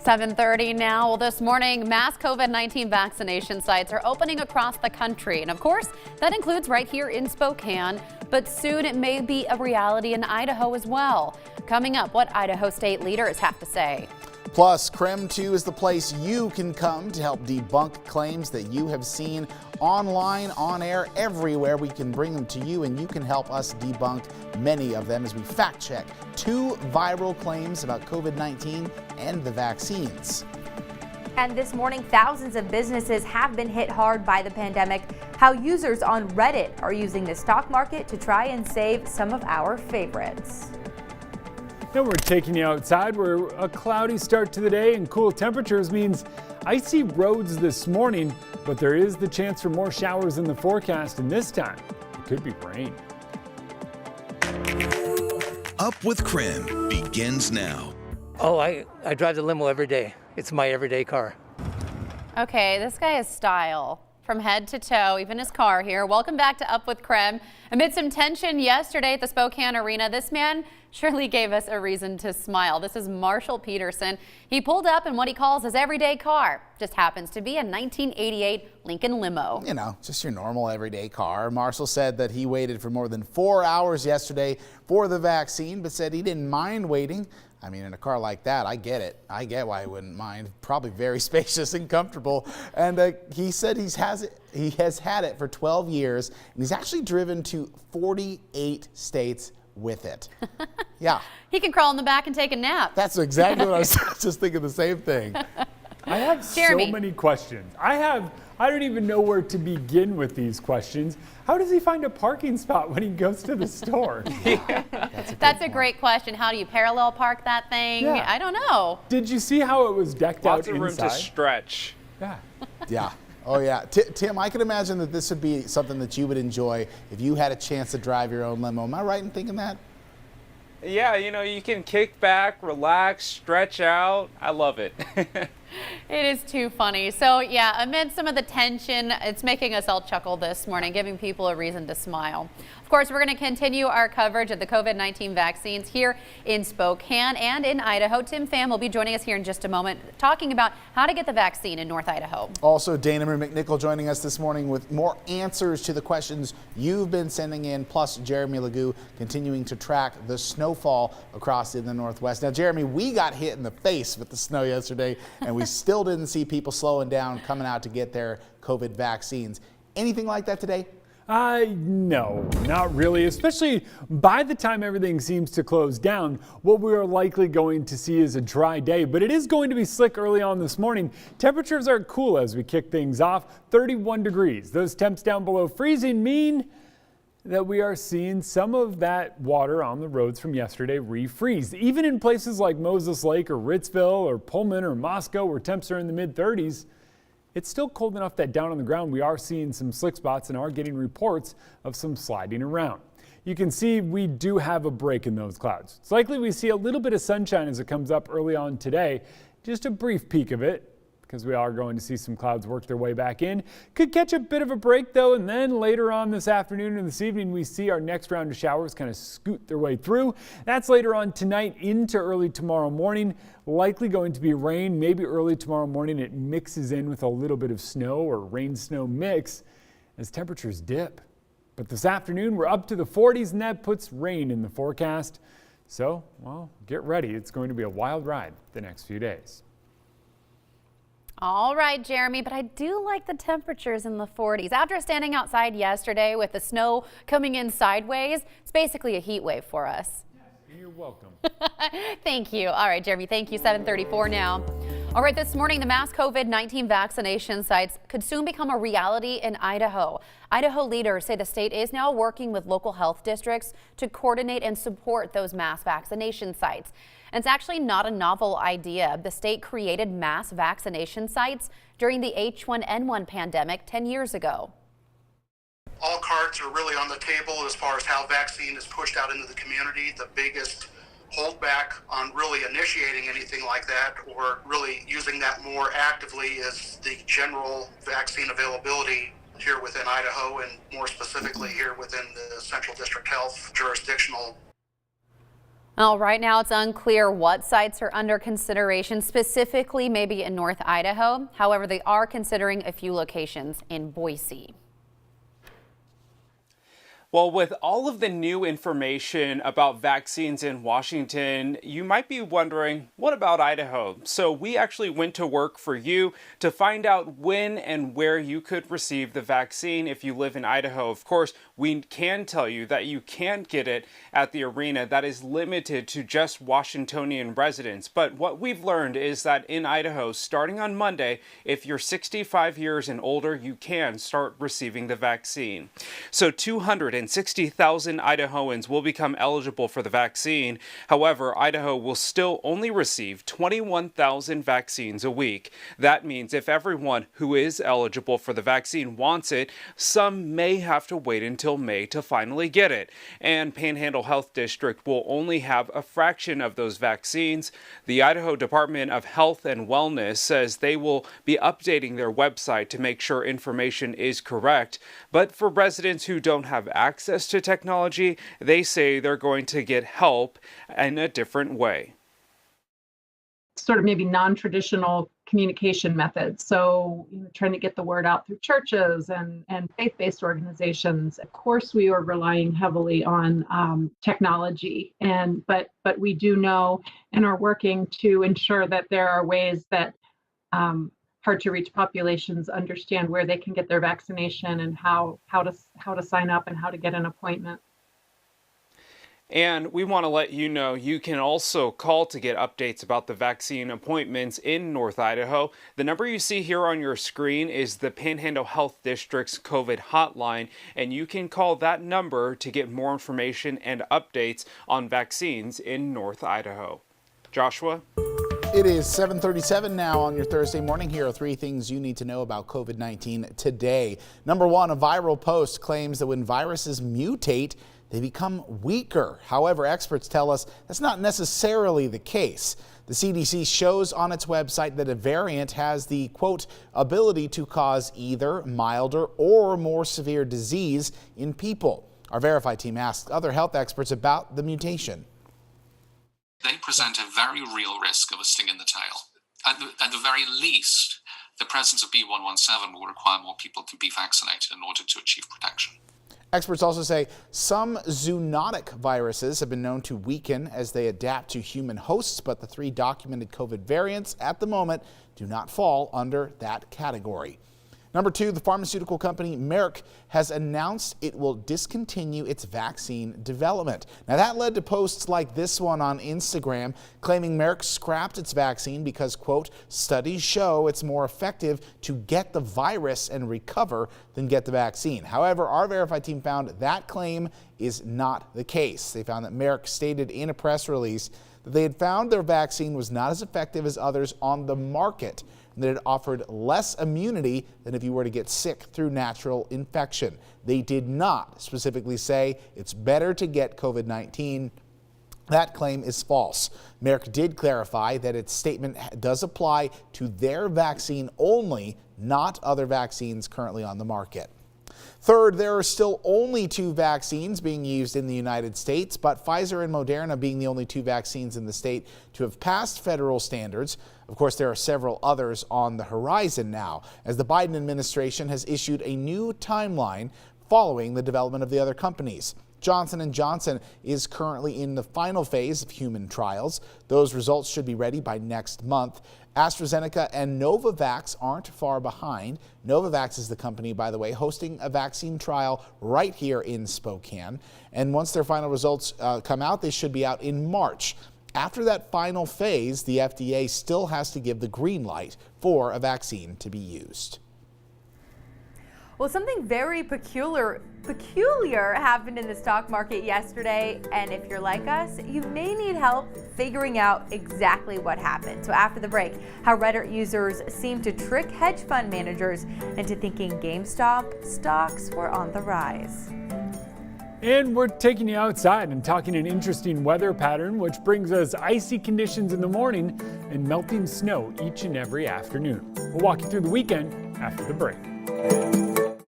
7:30 now. Well, this morning, mass COVID-19 vaccination sites are opening across the country. And of course, that includes right here in Spokane. But soon it may be a reality in Idaho as well. Coming up, what Idaho state leaders have to say. Plus, KREM 2 is the place you can come to help debunk claims that you have seen online, on air, everywhere. We can bring them to you, and you can help us debunk many of them as we fact check 2 viral claims about COVID-19 and the vaccines. And this morning, thousands of businesses have been hit hard by the pandemic. How users on Reddit are using the stock market to try and save some of our favorites. Now we're taking you outside where a cloudy start to the day and cool temperatures means icy roads this morning, but there is the chance for more showers in the forecast, and this time it could be rain. Up with KREM begins now. Oh, I drive the limo every day. It's my everyday car. Okay, this guy has style from head to toe, even his car here. Welcome back to Up with KREM. Amid some tension yesterday at the Spokane Arena, this man surely gave us a reason to smile. This is Marshall Peterson. He pulled up in what he calls his everyday car. Just happens to be a 1988 Lincoln limo. You know, just your normal everyday car. Marshall said that he waited for more than 4 hours yesterday for the vaccine, but said he didn't mind waiting. I mean, in a car like that, I get it. I get why he wouldn't mind. Probably very spacious and comfortable. And he said he has had it for 12 years, and he's actually driven to 48 states with it. Yeah. He can crawl in the back and take a nap. That's exactly what I was just thinking, the same thing. I have Jeremy. so many questions. I don't even know where to begin with these questions. How does he find a parking spot when he goes to the store? That's a great question. How do you parallel park that thing? Yeah. I don't know. Did you see how it was decked out Lots of room inside? to stretch. Yeah. Yeah. Oh, yeah. Tim, I can imagine that this would be something that you would enjoy if you had a chance to drive your own limo. Am I right in thinking that? Yeah, you know, you can kick back, relax, stretch out. I love it. It is too funny. So yeah, amid some of the tension, it's making us all chuckle this morning, giving people a reason to smile. Of course, we're going to continue our coverage of the COVID-19 vaccines here in Spokane and in Idaho. Tim Pham will be joining us here in just a moment, talking about how to get the vaccine in North Idaho. Also, Dana McNichol joining us this morning with more answers to the questions you've been sending in, plus Jeremy Legoo continuing to track the snowfall across in the Northwest. Now, Jeremy, we got hit in the face with the snow yesterday, and we still didn't see people slowing down, coming out to get their COVID vaccines. Anything like that today? No, not really, especially by the time everything seems to close down. What we are likely going to see is a dry day, but it is going to be slick early on this morning. Temperatures are cool as we kick things off, 31 degrees. Those temps down below freezing mean that we are seeing some of that water on the roads from yesterday refreeze. Even in places like Moses Lake or Ritzville or Pullman or Moscow, where temps are in the mid-30s, it's still cold enough that down on the ground we are seeing some slick spots and are getting reports of some sliding around. You can see we do have a break in those clouds. It's likely we see a little bit of sunshine as it comes up early on today, just a brief peek of it, because we are going to see some clouds work their way back in. Could catch a bit of a break though, and then later on this afternoon and this evening we see our next round of showers kind of scoot their way through. That's later on tonight into early tomorrow morning. Likely going to be rain, maybe early tomorrow morning it mixes in with a little bit of snow or rain-snow mix as temperatures dip. But this afternoon we're up to the 40s and that puts rain in the forecast. So, well, get ready. It's going to be a wild ride the next few days. All right, Jeremy, but I do like the temperatures in the 40s. After standing outside yesterday with the snow coming in sideways, it's basically a heat wave for us. You're welcome. Thank you. All right, Jeremy, thank you. 7:34 now. All right, this morning, the mass COVID-19 vaccination sites could soon become a reality in Idaho. Idaho leaders say the state is now working with local health districts to coordinate and support those mass vaccination sites. And it's actually not a novel idea. The state created mass vaccination sites during the H1N1 pandemic 10 years ago. All cards are really on the table as far as how vaccine is pushed out into the community. The biggest holdback on really initiating anything like that or really using that more actively is the general vaccine availability here within Idaho and more specifically here within the Central District Health jurisdictional. Well, right now it's unclear what sites are under consideration, specifically maybe in North Idaho. However, they are considering a few locations in Boise. Well, with all of the new information about vaccines in Washington, you might be wondering, what about Idaho? So we actually went to work for you to find out when and where you could receive the vaccine if you live in Idaho. Of course, we can tell you that you can't get it at the arena. That is limited to just Washingtonian residents. But what we've learned is that in Idaho, starting on Monday, if you're 65 years and older, you can start receiving the vaccine. So 260,000 Idahoans will become eligible for the vaccine. However, Idaho will still only receive 21,000 vaccines a week. That means if everyone who is eligible for the vaccine wants it, some may have to wait until May to finally get it. And Panhandle Health District will only have a fraction of those vaccines. The Idaho Department of Health and Wellness says they will be updating their website to make sure information is correct. But for residents who don't have access to technology, they say they're going to get help in a different way. Sort of maybe non-traditional communication methods. So trying to get the word out through churches and faith-based organizations. Of course, we are relying heavily on technology, but we do know and are working to ensure that there are ways that hard to reach populations understand where they can get their vaccination and how to sign up and how to get an appointment. And we want to let you know you can also call to get updates about the vaccine appointments in North Idaho. The number you see here on your screen is the Panhandle Health District's COVID hotline, and you can call that number to get more information and updates on vaccines in North Idaho. Joshua? It is 7:37 now on your Thursday morning. Here are three things you need to know about COVID-19 today. Number one, a viral post claims that when viruses mutate, they become weaker. However, experts tell us that's not necessarily the case. The CDC shows on its website that a variant has the, quote, ability to cause either milder or more severe disease in people. Our Verify team asked other health experts about the mutation. They present a very real risk of a sting in the tail. At the very least, the presence of B117 will require more people to be vaccinated in order to achieve protection. Experts also say some zoonotic viruses have been known to weaken as they adapt to human hosts, but the three documented COVID variants at the moment do not fall under that category. Number two, the pharmaceutical company Merck has announced it will discontinue its vaccine development. Now that led to posts like this one on Instagram claiming Merck scrapped its vaccine because, quote, studies show it's more effective to get the virus and recover than get the vaccine. However, our Verify team found that claim is not the case. They found that Merck stated in a press release that they had found their vaccine was not as effective as others on the market, and that it offered less immunity than if you were to get sick through natural infection. They did not specifically say it's better to get COVID-19. That claim is false. Merck did clarify that its statement does apply to their vaccine only, not other vaccines currently on the market. Third, there are still only 2 vaccines being used in the United States, but Pfizer and Moderna being the only 2 vaccines in the state to have passed federal standards. Of course, there are several others on the horizon now, as the Biden administration has issued a new timeline following the development of the other companies. Johnson & Johnson is currently in the final phase of human trials. Those results should be ready by next month. AstraZeneca and Novavax aren't far behind. Novavax is the company, by the way, hosting a vaccine trial right here in Spokane. And once their final results come out, they should be out in March. After that final phase, the FDA still has to give the green light for a vaccine to be used. Well, something very peculiar happened in the stock market yesterday, and if you're like us, you may need help figuring out exactly what happened. So after the break, how Reddit users seem to trick hedge fund managers into thinking GameStop stocks were on the rise. And we're taking you outside and talking an interesting weather pattern, which brings us icy conditions in the morning and melting snow each and every afternoon. We'll walk you through the weekend after the break.